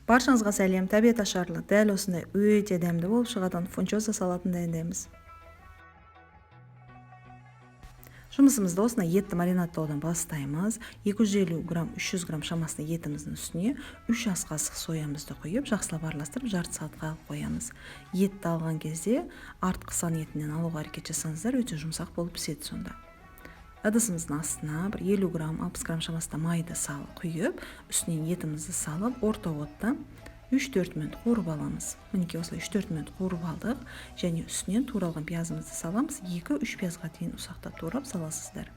Баршаңызға сәлем, табиғат ашарлы, дәл осындай өте дәмді болып шығатын фунчоза салатын дайындаймыз. Жұмысымызды осындай етті маринадтаудан бастаймыз. 250 грамм, 300 грамм шамасында етіміздің үстіне 3 ас қасық соямызды құйып, жақсылап араластырып, жарты сағатқа алып қоямыз. Етті алған кезде артқы сан етінен алуға әрекет жасаңыздар, өте жұмсақ болып піседі сонда. Ыдысымыздың астына 50 грамм, 60 грамм шамасында майды салып құйып, үстінен етімізді салып, орта отта 3-4 минут қуырып аламыз. Мінекей осылай 3-4 минут қуырып алдық, және үстінен туралған пиязымызды саламыз. 2-3 пиязға дейін ұсақтап турап саласыздар.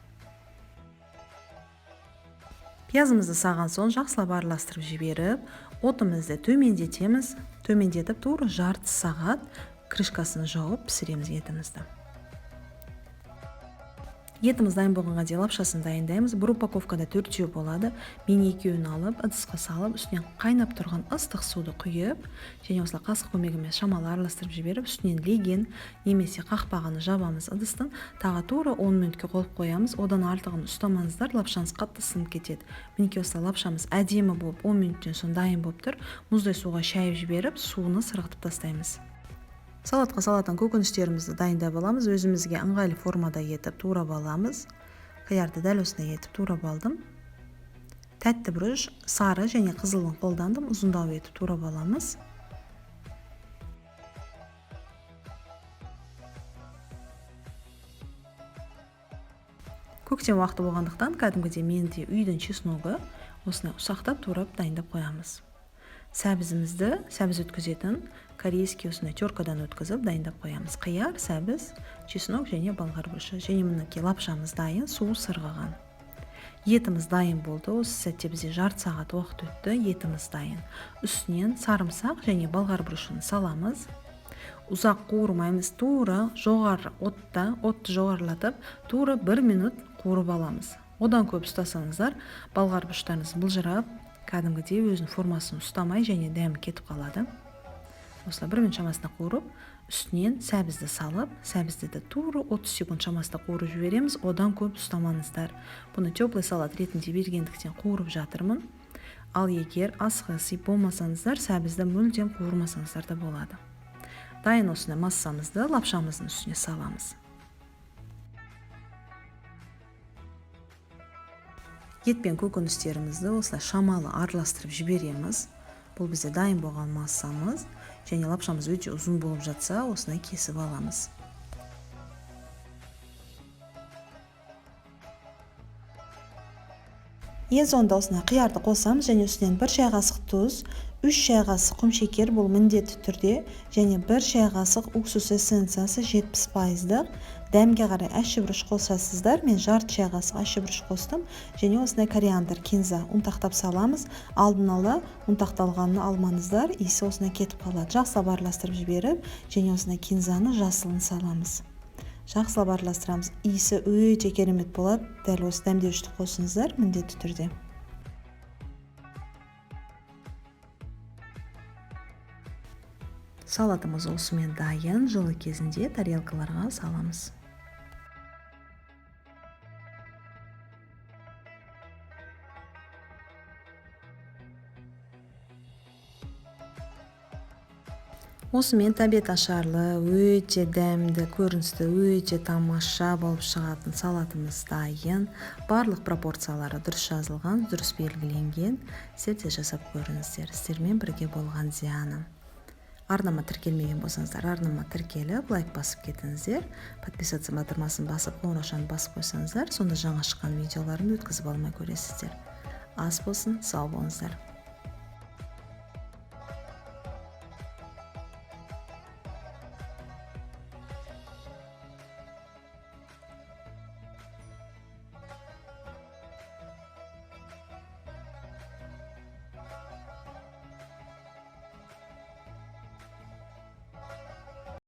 Пиязымызды саған соң жақсылап араластырып жіберіп, отымызды төмендетеміз. Төмендетіп тура жарты сағат крышкасын жауып пісіреміз етімізді. Етіміз дайын болғанға дейін лапшасын дайындаймыз. Бір упаковкада 4 болады. Мен екеуін алып, ыдысқа салып, үстінен қайнап тұрған ыстық суды құйып, және осылай қасық көмегімен шамалы араластырып жіберіп, үстінен леген немесе қақпағаны жабамыз ыдыстың. Тағы тура 10 минутке қойып қоямыз. Одан артығын ұстамаңыздар, лапшаңыз қатты сынып кетеді. Мінекей осылай лапшамыз әдемі болып 10 минуттен соң дайын болып тұр. Мұздай суға шайып жіберіп, суыны сырғытып тастаймыз. Салатқа салатын көкөністерімізді дайындап аламыз. Өзімізге ыңғайлы формада етіп турап аламыз. Қиярды дәл осындай етіп турап алдым. Тәтті бұрыш, сары және қызылын қолдандым. Ұзындау етіп турап аламыз. Көктем уақыты болғандықтан кәдімгідей менде үйдің чесногі осындай ұсақтап турап дайындап қоямыз. Сәбіз өткізетін корейский осындай теркадан өткізіп дайындап қоямыз. Қияр, сәбіз, чеснок және болғар бұрышы. Және мінекей лапшамыз дайын, суы сырғыған. Етіміз дайын болды. Осы сәтте бізде жарты сағат уақыт өтті. Етіміз дайын. Үстінен сарымсақ және болғар бұрышын саламыз. Ұзақ қуырмаймыз. Тура жоғары отты жоғарылатып, тура 1 минут қуырып аламыз. Одан көп ұстасаңыздар, болғар бұрыштарыңыз былжырап, кәдімгідей өзінің формасын ұстамай және дәмі кетіп қалады. Осылай 1 минут шамасында қуырып, үстінен сәбізді салып, сәбізді де тура 30 секунд шамасында қуырып жібереміз. Одан көп ұстамаңыздар. Бұны теплый салат ретінде бергендіктен қуырып жатырмын. Ал егер асыға сыйып болмасаңыздар, сәбізді мүлдем қуырмасаңыздар да болады. Дайын осындай массамызды лапшамыздың үстіне саламыз. Ет пен көкөністерімізді осылай шамалы араластырып жібереміз. Бұл бізде дайын болған массамыз, және лапшамыз өте ұзын болып жатса, осындай кесіп аламыз. Ең соңында осындай қиярды қосамыз, және үстінен 1 шай қасық тұз, 3 шай қасық құмшекер, бұл міндетті түрде, және 1 шай қасық уксус эссенциясы 70%-дық. Дәмге қарай әші бұрыш қосасыздар. Мен жарты шай қасық әші бұрыш қостым, және осындай кориандр, кинза ұнтақтап саламыз. Алдын ала ұнтақталғанын алмаңыздар, иісі осындай кетіп қалады. Жақсылап араластырып жіберіп, және осындай кинзаны жасылын саламыз. Жақсылап араластырамыз. Иісі өте керемет болады. Дәл осы дәмдеуішті қосыңыздар міндетті түрде. Салатымыз осымен дайын, жылы кезінде тарелкаларға саламыз. Осымен табиғат ашарлы, өте дәмді, көріністі, өте тамаша болып шығатын салатымыз дайын. Барлық пропорциялары дұрыс жазылған, дұрыс белгіленген. Сіздер де жасап көріңіздер. Сіздермен бірге болған Зияна. Арнама тіркелмеген болсаңыздар, арнама тіркеліп, лайк басып кетіңіздер. Подписаться батырмасын басып, қоңыраушаны басып қойсаңыздар, сонда жаңа шыққан видеоларын өткізіп алмай көресіздер. Ас болсын, сау болыңыздар.